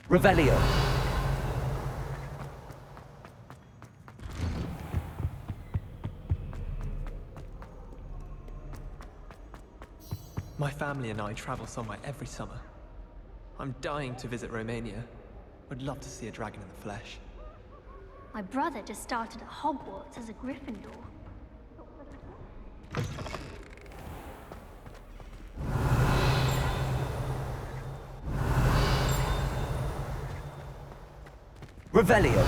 Revelio. My family and I travel somewhere every summer. I'm dying to visit Romania. Would love to see a dragon in the flesh. My brother just started at Hogwarts as a Gryffindor. Revelio.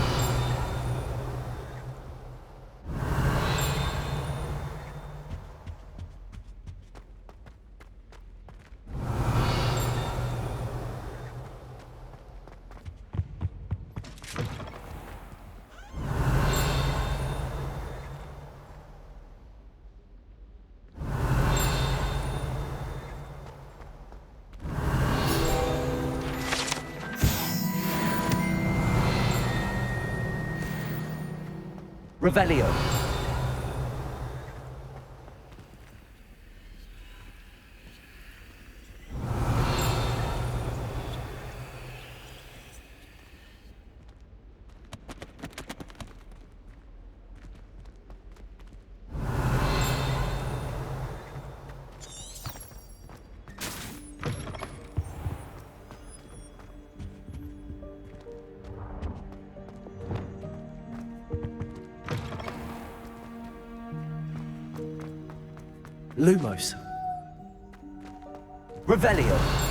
Revelio. Lumos. Revelio.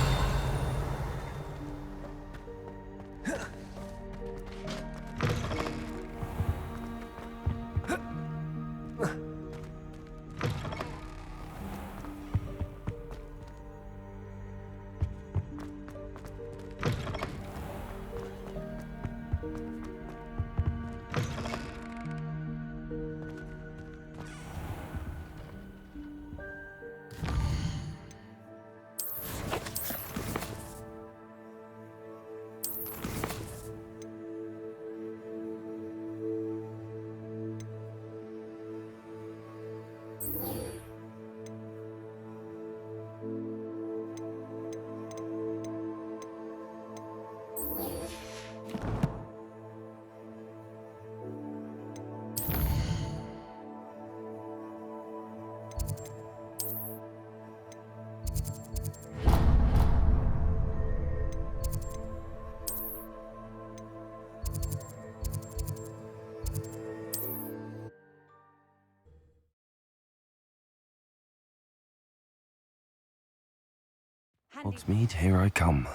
Hogsmeade, here I come.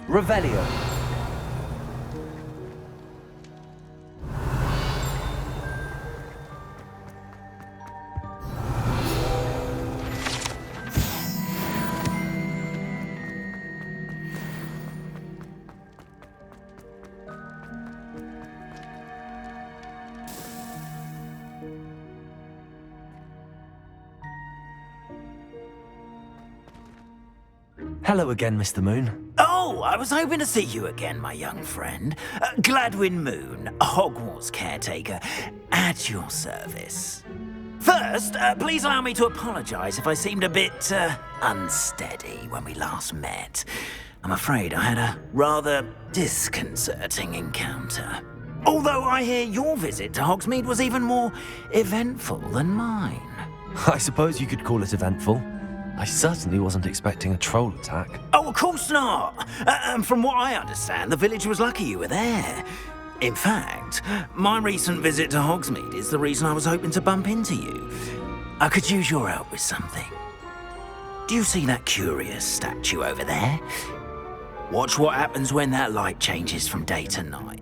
Revelio. Hello again, Mr. Moon. Oh, I was hoping to see you again, my young friend. Gladwin Moon, Hogwarts caretaker, at your service. First, please allow me to apologize if I seemed a bit, unsteady when we last met. I'm afraid I had a rather disconcerting encounter. Although I hear your visit to Hogsmeade was even more eventful than mine. I suppose you could call it eventful. I certainly wasn't expecting a troll attack. Oh, of course not! And from what I understand, the village was lucky you were there. In fact, my recent visit to Hogsmeade is the reason I was hoping to bump into you. I could use your help with something. Do you see that curious statue over there? Watch what happens when that light changes from day to night.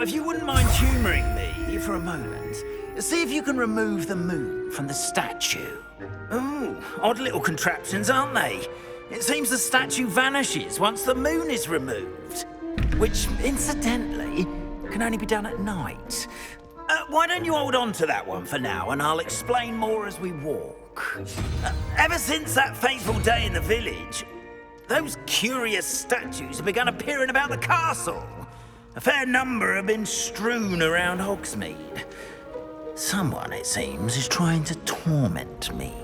Now, if you wouldn't mind humouring me for a moment, see if you can remove the moon from the statue. Ooh, odd little contraptions, aren't they? It seems the statue vanishes once the moon is removed. Which, incidentally, can only be done at night. Why don't you hold on to that one for now, and I'll explain more as we walk. Ever since that fateful day in the village, those curious statues have begun appearing about the castle. A fair number have been strewn around Hogsmeade. Someone, it seems, is trying to torment me.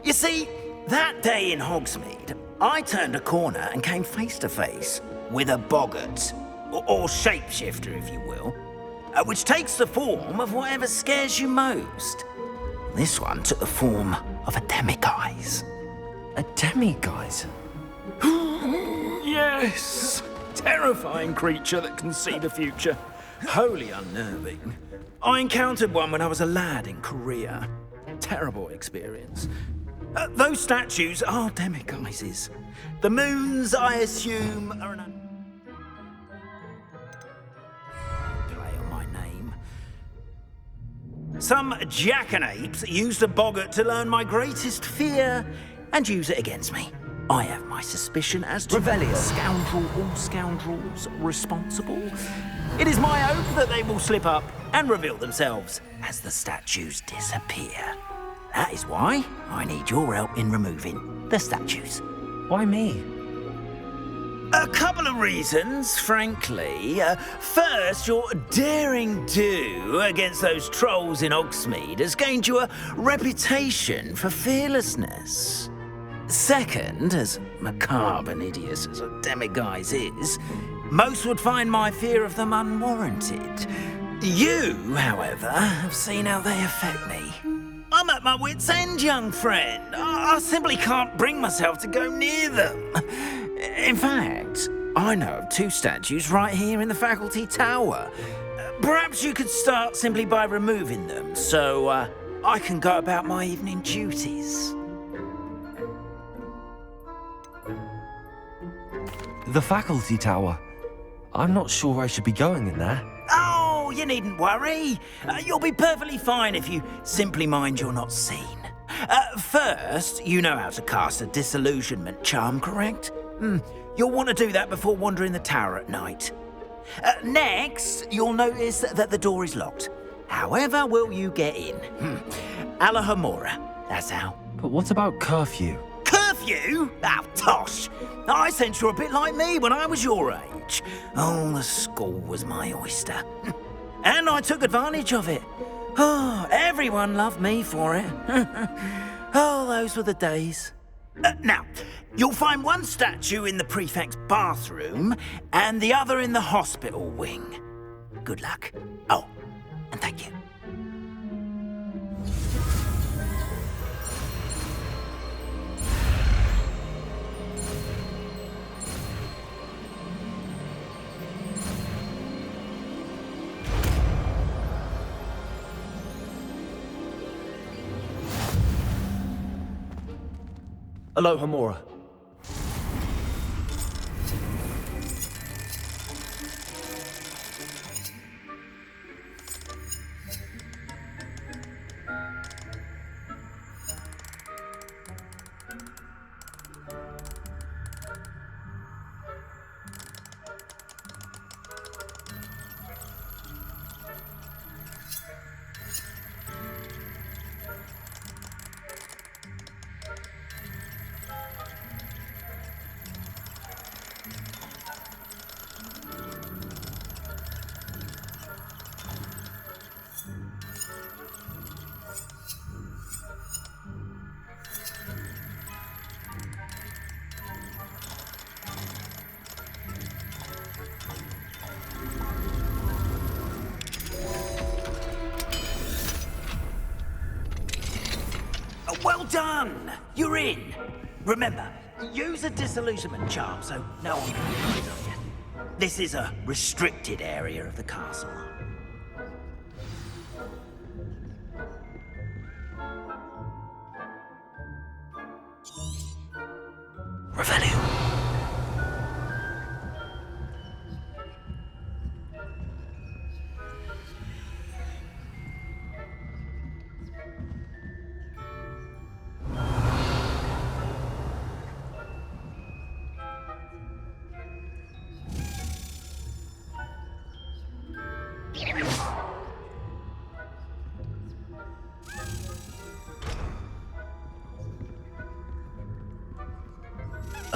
You see, that day in Hogsmeade, I turned a corner and came face to face with a boggart, or shapeshifter, if you will, which takes the form of whatever scares you most. This one took the form of a demiguise. A demiguise? Yes! Terrifying creature that can see the future. Wholly unnerving. I encountered one when I was a lad in Korea. Terrible experience. Those statues are demiguises. The moons, I assume, are an play on my name. Some jackanapes used a boggart to learn my greatest fear and use it against me. I have my suspicion as to Revelio. Scoundrel or scoundrels responsible. It is my hope that they will slip up and reveal themselves as the statues disappear. That is why I need your help in removing the statues. Why me? A couple of reasons, frankly. First, your daring do against those trolls in Hogsmeade has gained you a reputation for fearlessness. Second, as macabre and hideous as a demiguise is, most would find my fear of them unwarranted. You, however, have seen how they affect me. I'm at my wit's end, young friend. I simply can't bring myself to go near them. In fact, I know of two statues right here in the faculty tower. Perhaps you could start simply by removing them, so I can go about my evening duties. The faculty tower. I'm not sure I should be going in there. Oh, you needn't worry. You'll be perfectly fine if you simply mind you're not seen. First, you know how to cast a disillusionment charm, correct? You'll want to do that before wandering the tower at night. Next, you'll notice that the door is locked. However will you get in? Alahomora, that's how. But what about curfew? Curfew? Oh, tosh. I sense you're a bit like me when I was your age. Oh, the school was my oyster. And I took advantage of it. Oh, everyone loved me for it. Oh, those were the days. Now, you'll find one statue in the prefect's bathroom and the other in the hospital wing. Good luck. Oh, and thank you. Aloha Mora. Well done! You're in. Remember, use a disillusionment charm so no one can get rid of you. This is a restricted area of the castle. Revelio.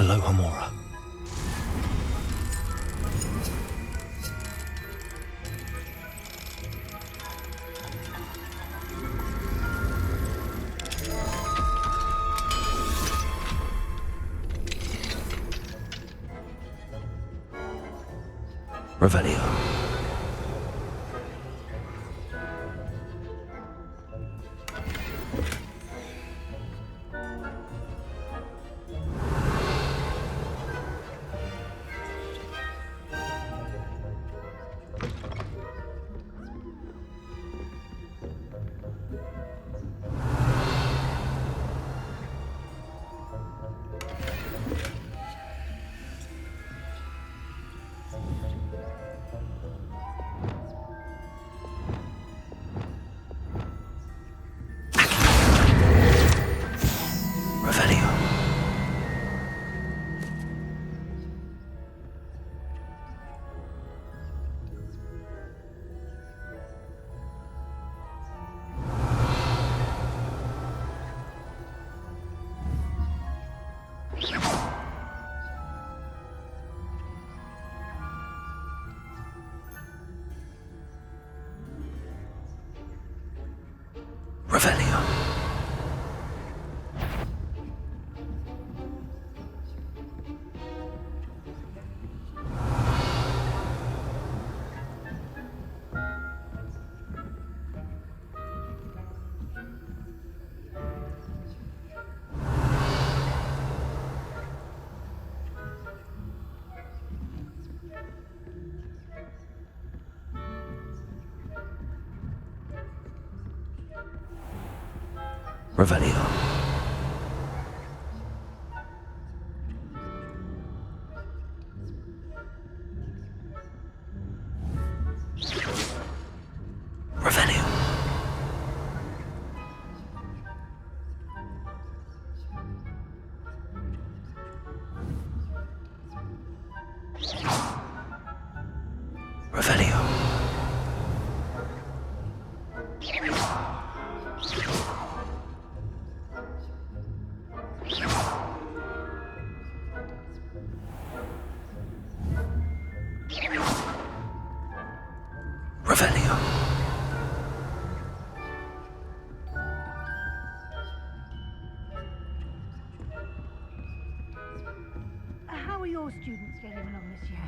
Aloha Mora. Revelio. Revelio. Revelio. Revelio. Revelio. Revelio. How are your students getting along this year?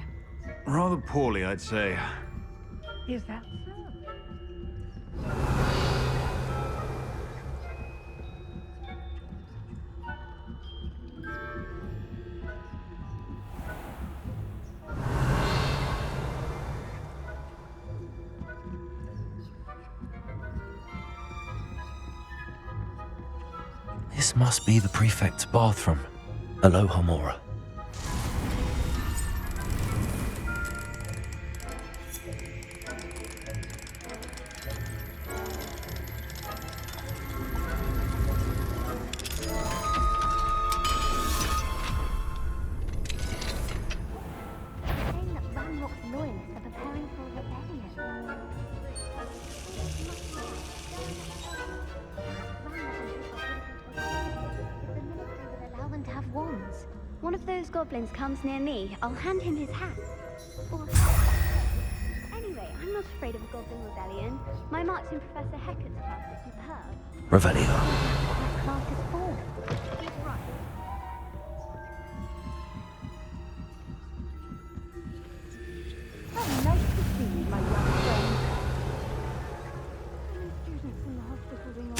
Rather poorly, I'd say. Is that so? This must be the prefect's bathroom. Aloha Mora. Saying that Ramrock's loyalists are preparing for a rebellion. Allow them to have wands. One of those goblins comes near me, I'll hand him his hat. Or anyway, I'm not afraid of a goblin rebellion. My marks in Professor Hecat's class are superb. Revelio. That class is for. He's right. How nice to see you, my young friend. How many students in the hospital ring on?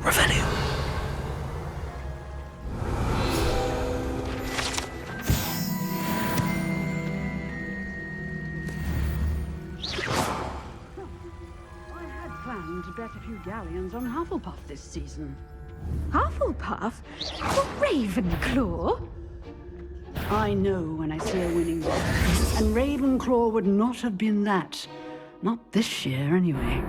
Revelio. I had planned to bet a few galleons on Hufflepuff this season. Hufflepuff? For Ravenclaw? I know when I see a winning bet, and Ravenclaw would not have been that. Not this year, anyway.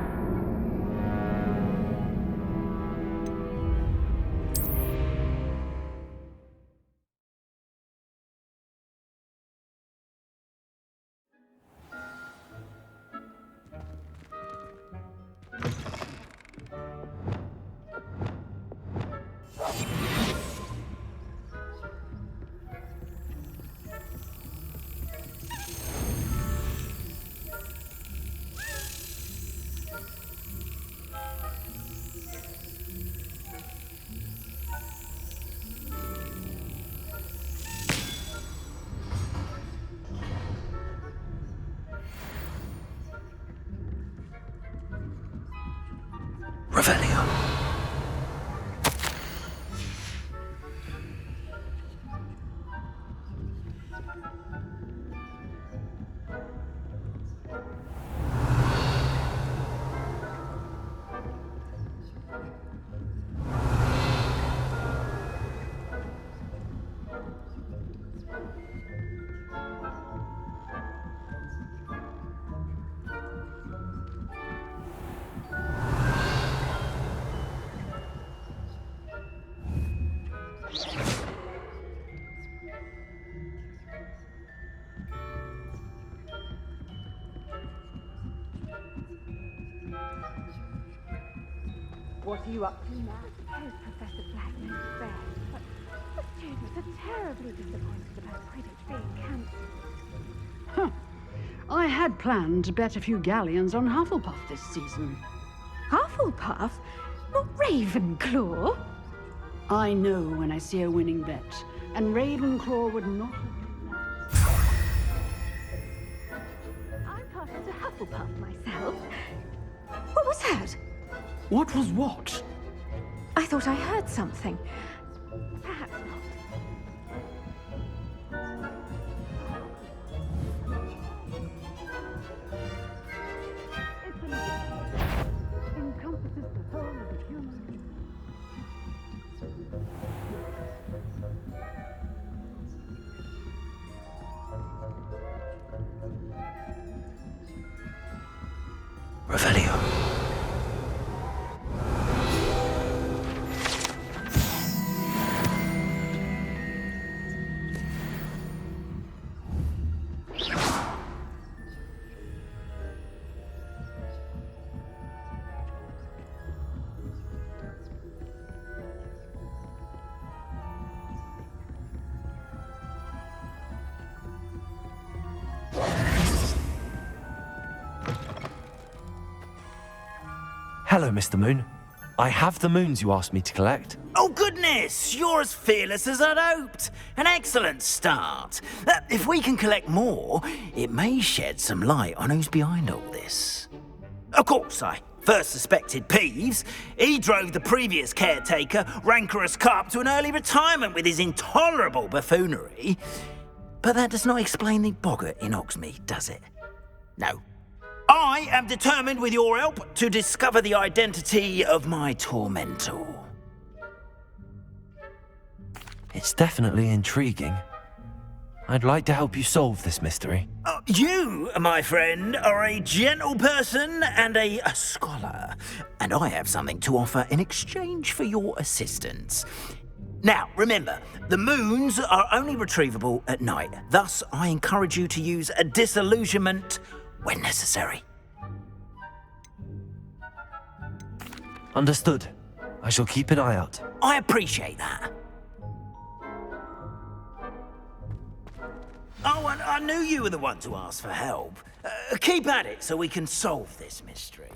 What are you up to now? Suppose Professor Black knows best, but the students are terribly disappointed about Quidditch being cancelled. I had planned to bet a few galleons on Hufflepuff this season. Hufflepuff? Not Ravenclaw? I know when I see a winning bet, and Ravenclaw would not have been that. I'm partial to Hufflepuff myself. What was that? What was what? I thought I heard something. Perhaps not. It's encompasses the whole of the human. Revelio. Hello, Mr. Moon. I have the moons you asked me to collect. Oh, goodness! You're as fearless as I'd hoped. An excellent start. If we can collect more, it may shed some light on who's behind all this. Of course, I first suspected Peeves. He drove the previous caretaker, Rancorous Carp, to an early retirement with his intolerable buffoonery. But that does not explain the boggart in Hogsmeade, does it? No. I am determined, with your help, to discover the identity of my tormentor. It's definitely intriguing. I'd like to help you solve this mystery. You, my friend, are a gentle person and a scholar, and I have something to offer in exchange for your assistance. Now, remember, the moons are only retrievable at night. Thus, I encourage you to use a disillusionment when necessary. Understood. I shall keep an eye out. I appreciate that. Oh, and I knew you were the one to ask for help. Keep at it so we can solve this mystery.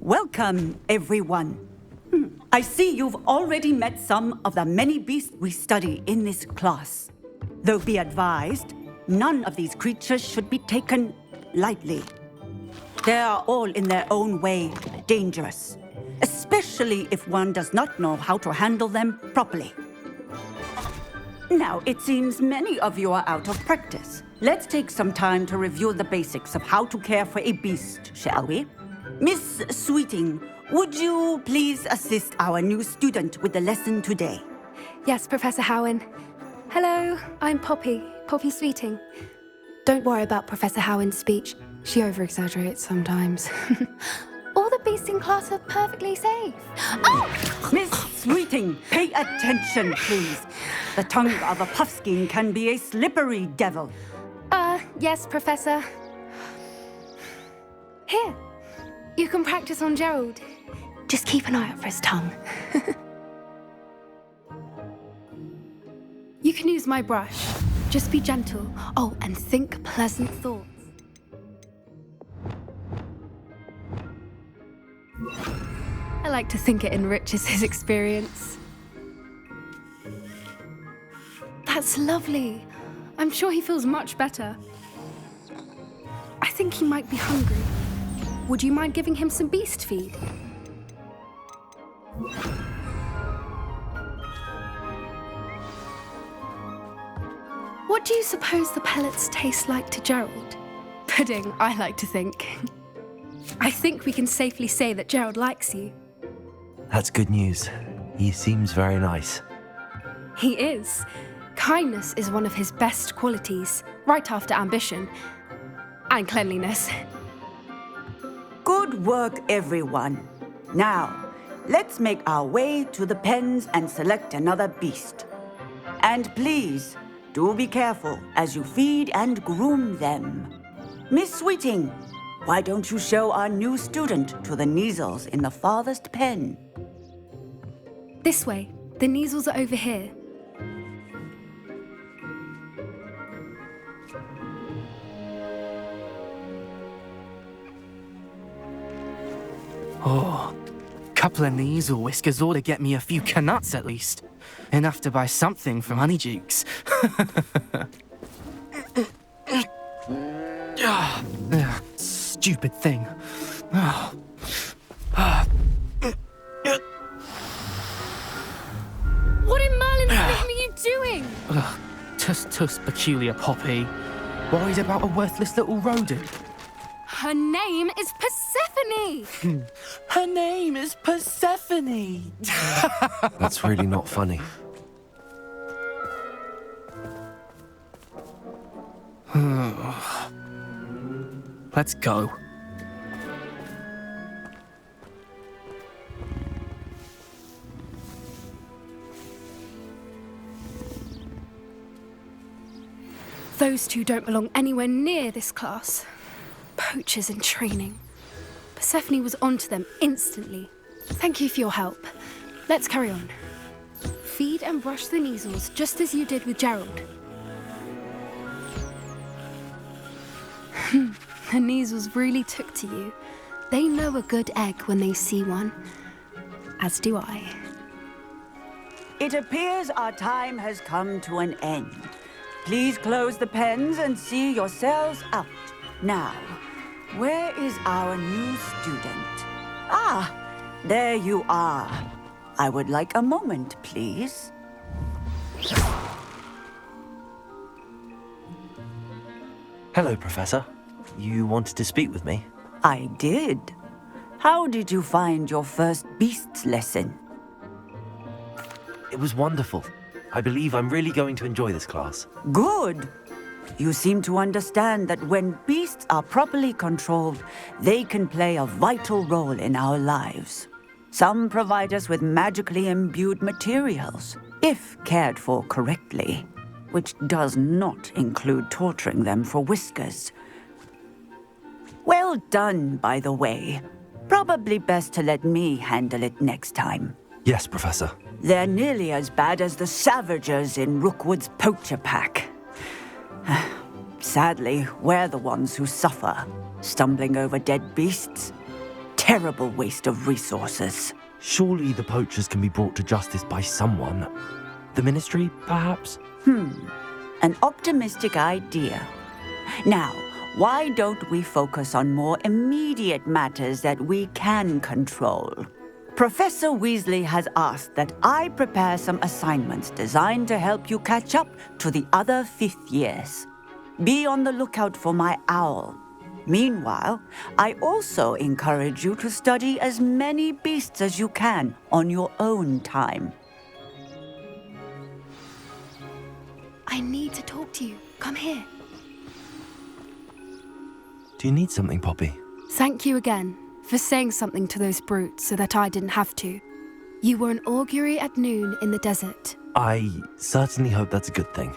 Welcome, everyone. I see you've already met some of the many beasts we study in this class. Though be advised, none of these creatures should be taken lightly. They are all in their own way dangerous, especially if one does not know how to handle them properly. Now, it seems many of you are out of practice. Let's take some time to review the basics of how to care for a beast, shall we? Miss Sweeting, would you please assist our new student with the lesson today? Yes, Professor Howen. Hello, I'm Poppy Sweeting. Don't worry about Professor Howen's speech. She over-exaggerates sometimes. All the beasts in class are perfectly safe. Oh! Miss Sweeting, pay attention, please. The tongue of a puffskein can be a slippery devil. Yes, Professor. Here. You can practice on Gerald. Just keep an eye out for his tongue. You can use my brush. Just be gentle. Oh, and think pleasant thoughts. I like to think it enriches his experience. That's lovely. I'm sure he feels much better. think he might be hungry. Would you mind giving him some beast feed? What do you suppose the pellets taste like to Gerald? Pudding, I like to think. I think we can safely say that Gerald likes you. That's good news. He seems very nice. He is. Kindness is one of his best qualities, right after ambition. And cleanliness. Good work, everyone. Now, let's make our way to the pens and select another beast. And please, do be careful as you feed and groom them. Miss Sweeting, why don't you show our new student to the Kneazles in the farthest pen? This way. The Kneazles are over here. Oh, couple of Kneazle whiskers ought to get me a few canuts at least. Enough to buy something from Honeydukes. Stupid thing. What in Merlin's name are you doing? Tuss peculiar Poppy. Worried about a worthless little rodent. Her name is Persephone! Her name is Persephone! That's really not funny. Let's go. Those two don't belong anywhere near this class. Poachers in training. Persephone was onto them instantly. Thank you for your help. Let's carry on. Feed and brush the Kneazles just as you did with Gerald. The Kneazles really took to you. They know a good egg when they see one. As do I. It appears our time has come to an end. Please close the pens and see yourselves out. Now, where is our new student? Ah, there you are. I would like a moment, please. Hello, Professor. You wanted to speak with me? I did. How did you find your first beasts lesson? It was wonderful. I believe I'm really going to enjoy this class. Good. You seem to understand that when beasts are properly controlled, they can play a vital role in our lives. Some provide us with magically imbued materials, if cared for correctly, which does not include torturing them for whiskers. Well done, by the way. Probably best to let me handle it next time. Yes, Professor. They're nearly as bad as the Savagers in Rookwood's poacher pack. Sadly, we're the ones who suffer, stumbling over dead beasts. Terrible waste of resources. Surely the poachers can be brought to justice by someone. The Ministry, perhaps? An optimistic idea. Now, why don't we focus on more immediate matters that we can control? Professor Weasley has asked that I prepare some assignments designed to help you catch up to the other 5th years. Be on the lookout for my owl. Meanwhile, I also encourage you to study as many beasts as you can on your own time. I need to talk to you. Come here. Do you need something, Poppy? Thank you again for saying something to those brutes so that I didn't have to. You were an augury at noon in the desert. I certainly hope that's a good thing.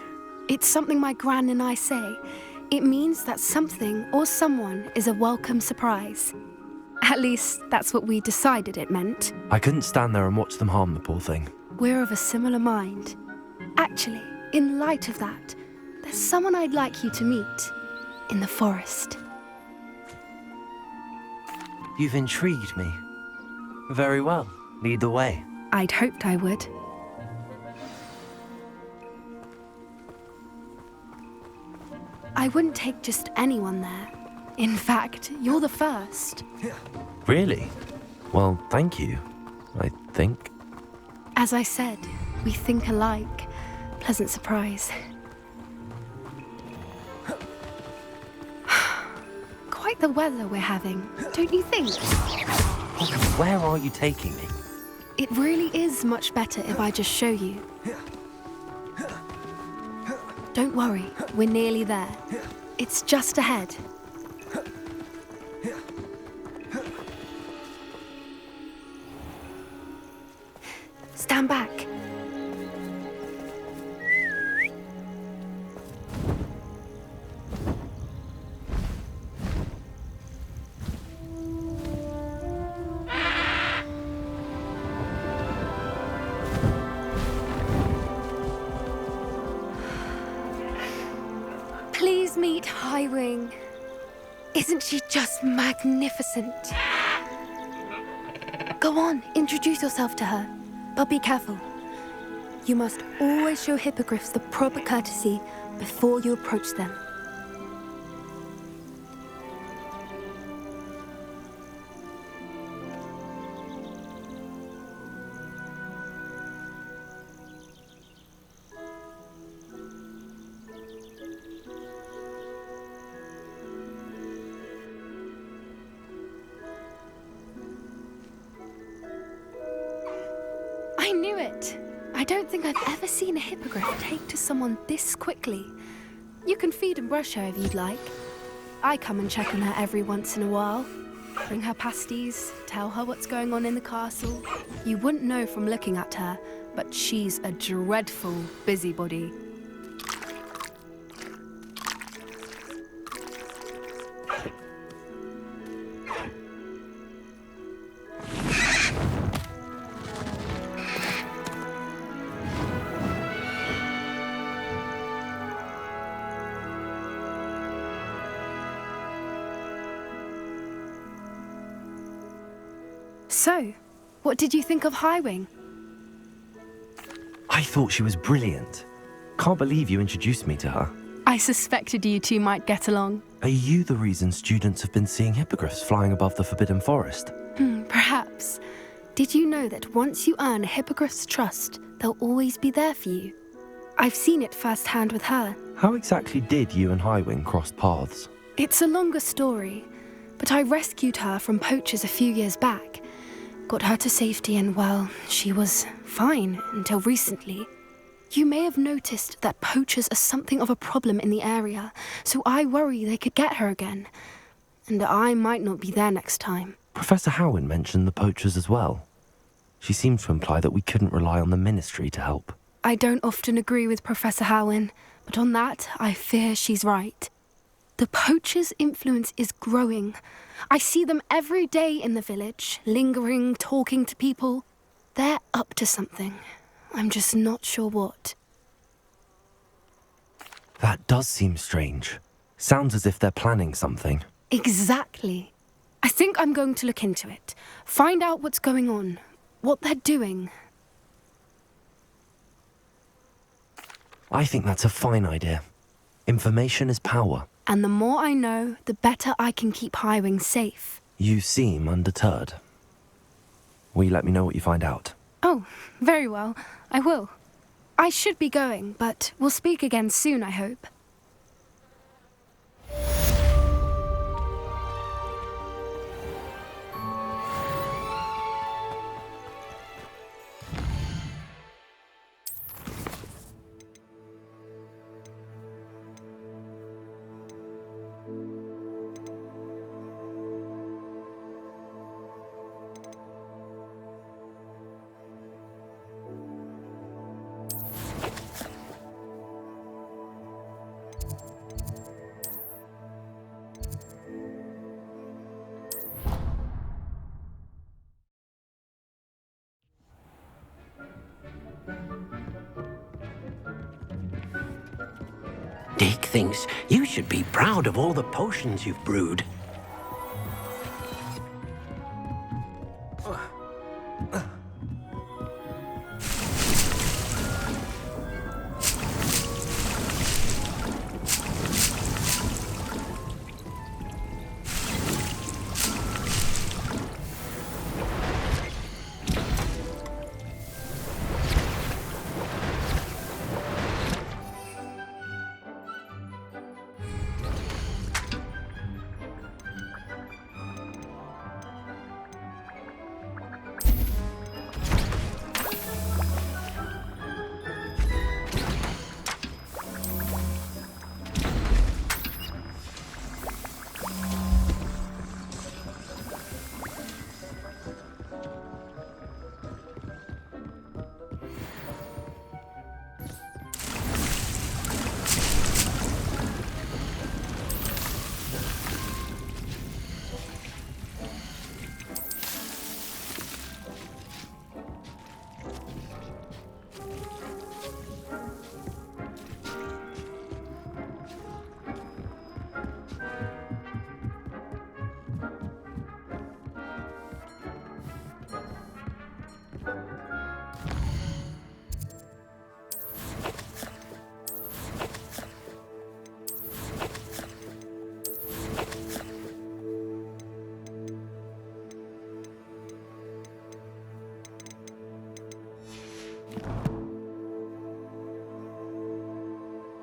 It's something my gran and I say. It means that something or someone is a welcome surprise. At least, that's what we decided it meant. I couldn't stand there and watch them harm the poor thing. We're of a similar mind. Actually, in light of that, there's someone I'd like you to meet in the forest. You've intrigued me. Very well. Lead the way. I'd hoped I would. I wouldn't take just anyone there. In fact, you're the first. Really? Well, thank you, I think. As I said, we think alike. Pleasant surprise. Quite the weather we're having, don't you think? Where are you taking me? It really is much better if I just show you. Don't worry, we're nearly there. It's just ahead. Stand back. Please meet Highwing. Isn't she just magnificent? Go on, introduce yourself to her. But be careful. You must always show hippogriffs the proper courtesy before you approach them. I knew it. I don't think I've ever seen a hippogriff take to someone this quickly. You can feed and brush her if you'd like. I come and check on her every once in a while. Bring her pasties, tell her what's going on in the castle. You wouldn't know from looking at her, but she's a dreadful busybody. So, what did you think of Highwing? I thought she was brilliant. Can't believe you introduced me to her. I suspected you two might get along. Are you the reason students have been seeing hippogriffs flying above the Forbidden Forest? Perhaps. Did you know that once you earn a hippogriff's trust, they'll always be there for you? I've seen it firsthand with her. How exactly did you and Highwing cross paths? It's a longer story, but I rescued her from poachers a few years back. Got her to safety and, well, she was fine until recently. You may have noticed that poachers are something of a problem in the area, so I worry they could get her again. And I might not be there next time. Professor Howin mentioned the poachers as well. She seemed to imply that we couldn't rely on the ministry to help. I don't often agree with Professor Howin, but on that, I fear she's right. The poachers' influence is growing. I see them every day in the village, lingering, talking to people. They're up to something. I'm just not sure what. That does seem strange. Sounds as if they're planning something. Exactly. I think I'm going to look into it. Find out what's going on, what they're doing. I think that's a fine idea. Information is power. And the more I know, the better I can keep Highwing safe. You seem undeterred. Will you let me know what you find out? Oh, very well. I will. I should be going, but we'll speak again soon, I hope. Dick thinks you should be proud of all the potions you've brewed.